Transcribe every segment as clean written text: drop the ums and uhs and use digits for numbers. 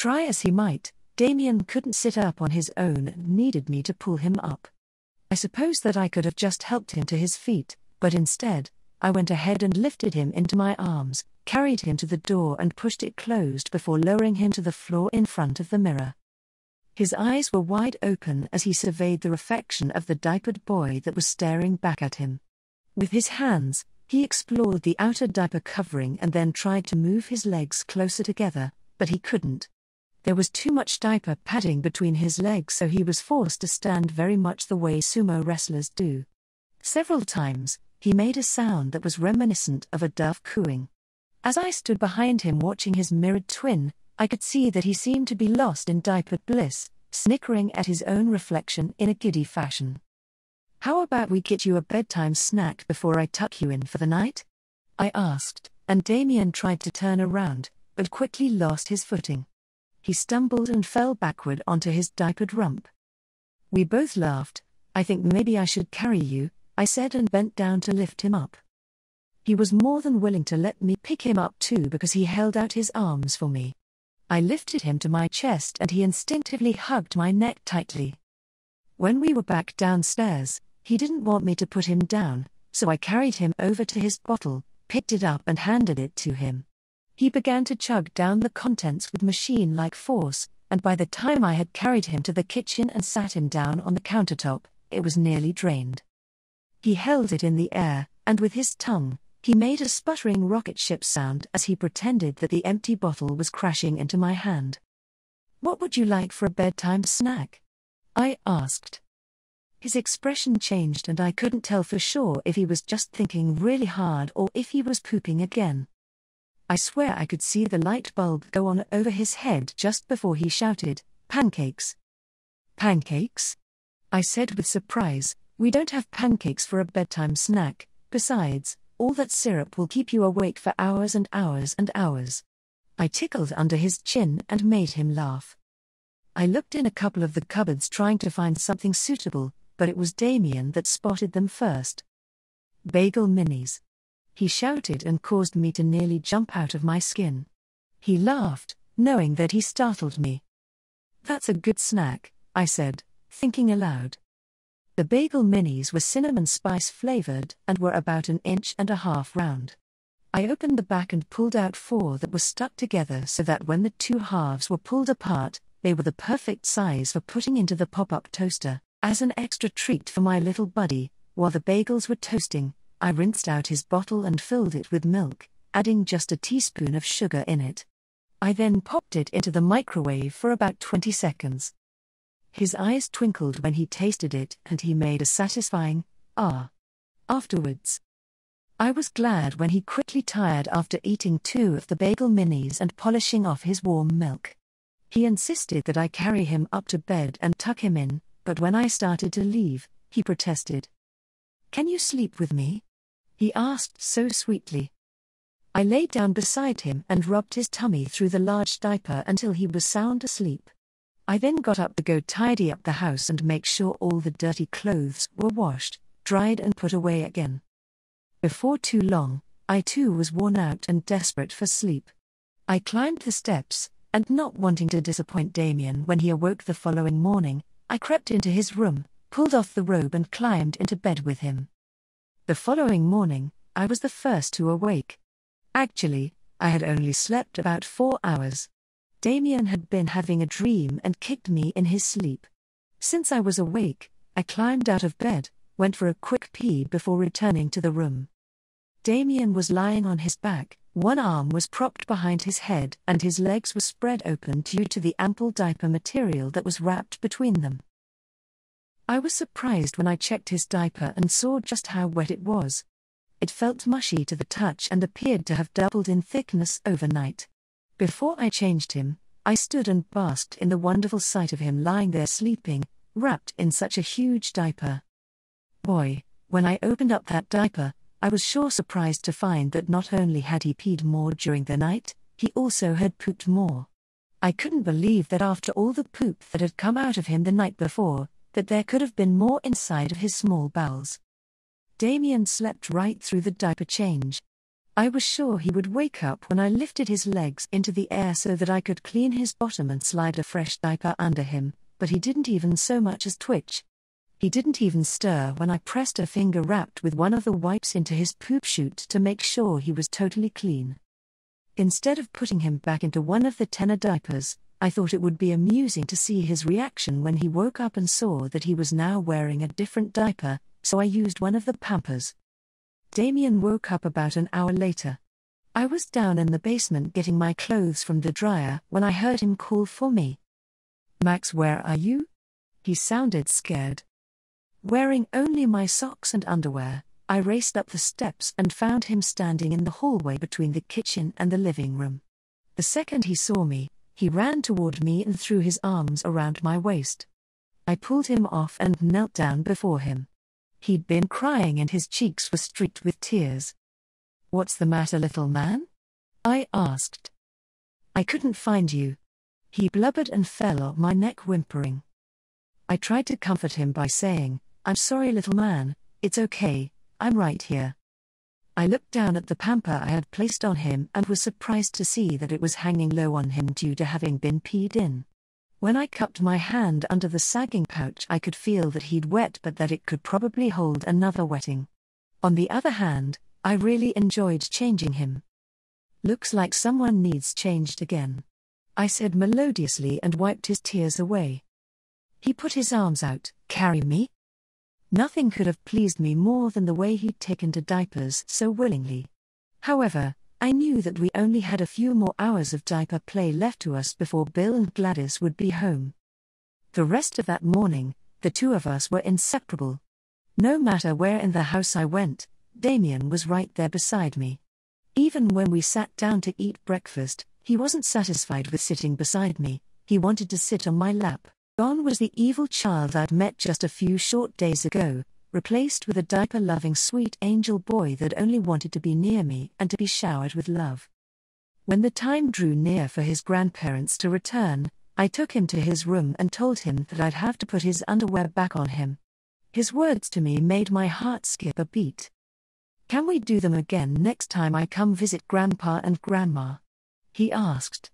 Try as he might, Damien couldn't sit up on his own and needed me to pull him up. I suppose that I could have just helped him to his feet, but instead, I went ahead and lifted him into my arms, carried him to the door and pushed it closed before lowering him to the floor in front of the mirror. His eyes were wide open as he surveyed the reflection of the diapered boy that was staring back at him. With his hands, he explored the outer diaper covering and then tried to move his legs closer together, but he couldn't. There was too much diaper padding between his legs, so he was forced to stand very much the way sumo wrestlers do. Several times, he made a sound that was reminiscent of a dove cooing. As I stood behind him watching his mirrored twin, I could see that he seemed to be lost in diapered bliss, snickering at his own reflection in a giddy fashion. "How about we get you a bedtime snack before I tuck you in for the night?" I asked, and Damien tried to turn around, but quickly lost his footing. He stumbled and fell backward onto his diapered rump. We both laughed. "I think maybe I should carry you," I said and bent down to lift him up. He was more than willing to let me pick him up too because he held out his arms for me. I lifted him to my chest and he instinctively hugged my neck tightly. When we were back downstairs, he didn't want me to put him down, so I carried him over to his bottle, picked it up and handed it to him. He began to chug down the contents with machine-like force, and by the time I had carried him to the kitchen and sat him down on the countertop, it was nearly drained. He held it in the air, and with his tongue, he made a sputtering rocket ship sound as he pretended that the empty bottle was crashing into my hand. "What would you like for a bedtime snack?" I asked. His expression changed and I couldn't tell for sure if he was just thinking really hard or if he was pooping again. I swear I could see the light bulb go on over his head just before he shouted, "Pancakes." "Pancakes?" I said with surprise. "We don't have pancakes for a bedtime snack, besides, all that syrup will keep you awake for hours and hours and hours." I tickled under his chin and made him laugh. I looked in a couple of the cupboards trying to find something suitable, but it was Damien that spotted them first. "Bagel minis," he shouted and caused me to nearly jump out of my skin. He laughed, knowing that he startled me. "That's a good snack," I said, thinking aloud. The bagel minis were cinnamon spice flavored and were about 1.5 inches round. I opened the back and pulled out 4 that were stuck together so that when the 2 halves were pulled apart, they were the perfect size for putting into the pop-up toaster. As an extra treat for my little buddy, while the bagels were toasting, I rinsed out his bottle and filled it with milk, adding just a teaspoon of sugar in it. I then popped it into the microwave for about 20 seconds. His eyes twinkled when he tasted it and he made a satisfying, "ah." afterwards. I was glad when he quickly tired after eating 2 of the bagel minis and polishing off his warm milk. He insisted that I carry him up to bed and tuck him in, but when I started to leave, he protested. "Can you sleep with me?" he asked so sweetly. I laid down beside him and rubbed his tummy through the large diaper until he was sound asleep. I then got up to go tidy up the house and make sure all the dirty clothes were washed, dried and put away again. Before too long, I too was worn out and desperate for sleep. I climbed the steps, and not wanting to disappoint Damien when he awoke the following morning, I crept into his room, pulled off the robe and climbed into bed with him. The following morning, I was the first to awake. Actually, I had only slept about 4 hours. Damien had been having a dream and kicked me in his sleep. Since I was awake, I climbed out of bed, went for a quick pee before returning to the room. Damien was lying on his back, one arm was propped behind his head and his legs were spread open due to the ample diaper material that was wrapped between them. I was surprised when I checked his diaper and saw just how wet it was. It felt mushy to the touch and appeared to have doubled in thickness overnight. Before I changed him, I stood and basked in the wonderful sight of him lying there sleeping, wrapped in such a huge diaper. Boy, when I opened up that diaper, I was sure surprised to find that not only had he peed more during the night, he also had pooped more. I couldn't believe that after all the poop that had come out of him the night before, that there could have been more inside of his small bowels. Damien slept right through the diaper change. I was sure he would wake up when I lifted his legs into the air so that I could clean his bottom and slide a fresh diaper under him, but he didn't even so much as twitch. He didn't even stir when I pressed a finger wrapped with one of the wipes into his poop chute to make sure he was totally clean. Instead of putting him back into one of the tenor diapers, I thought it would be amusing to see his reaction when he woke up and saw that he was now wearing a different diaper, so I used one of the Pampers. Damien woke up about an hour later. I was down in the basement getting my clothes from the dryer when I heard him call for me. "Max, where are you?" He sounded scared. Wearing only my socks and underwear, I raced up the steps and found him standing in the hallway between the kitchen and the living room. The second he saw me, he ran toward me and threw his arms around my waist. I pulled him off and knelt down before him. He'd been crying and his cheeks were streaked with tears. "What's the matter, little man?" I asked. "I couldn't find you." He blubbered and fell on my neck whimpering. I tried to comfort him by saying, "I'm sorry, little man, it's okay, I'm right here." I looked down at the pamper I had placed on him and was surprised to see that it was hanging low on him due to having been peed in. When I cupped my hand under the sagging pouch, I could feel that he'd wet but that it could probably hold another wetting. On the other hand, I really enjoyed changing him. "Looks like someone needs changed again," I said melodiously and wiped his tears away. He put his arms out. "Carry me?" Nothing could have pleased me more than the way he'd taken to diapers so willingly. However, I knew that we only had a few more hours of diaper play left to us before Bill and Gladys would be home. The rest of that morning, the two of us were inseparable. No matter where in the house I went, Damien was right there beside me. Even when we sat down to eat breakfast, he wasn't satisfied with sitting beside me, he wanted to sit on my lap. Gone was the evil child I'd met just a few short days ago, replaced with a diaper-loving sweet angel boy that only wanted to be near me and to be showered with love. When the time drew near for his grandparents to return, I took him to his room and told him that I'd have to put his underwear back on him. His words to me made my heart skip a beat. "Can we do them again next time I come visit Grandpa and Grandma?" he asked.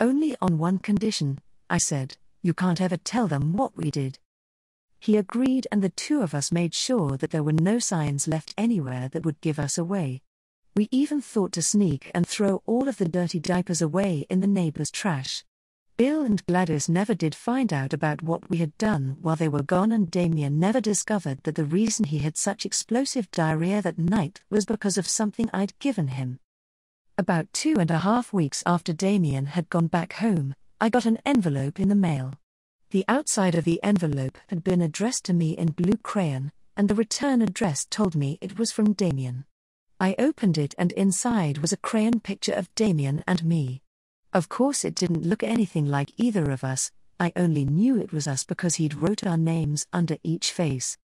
"Only on one condition," I said. "You can't ever tell them what we did." He agreed, and the two of us made sure that there were no signs left anywhere that would give us away. We even thought to sneak and throw all of the dirty diapers away in the neighbor's trash. Bill and Gladys never did find out about what we had done while they were gone, and Damien never discovered that the reason he had such explosive diarrhea that night was because of something I'd given him. About 2.5 weeks after Damien had gone back home, I got an envelope in the mail. The outside of the envelope had been addressed to me in blue crayon, and the return address told me it was from Damien. I opened it, and inside was a crayon picture of Damien and me. Of course it didn't look anything like either of us, I only knew it was us because he'd wrote our names under each face.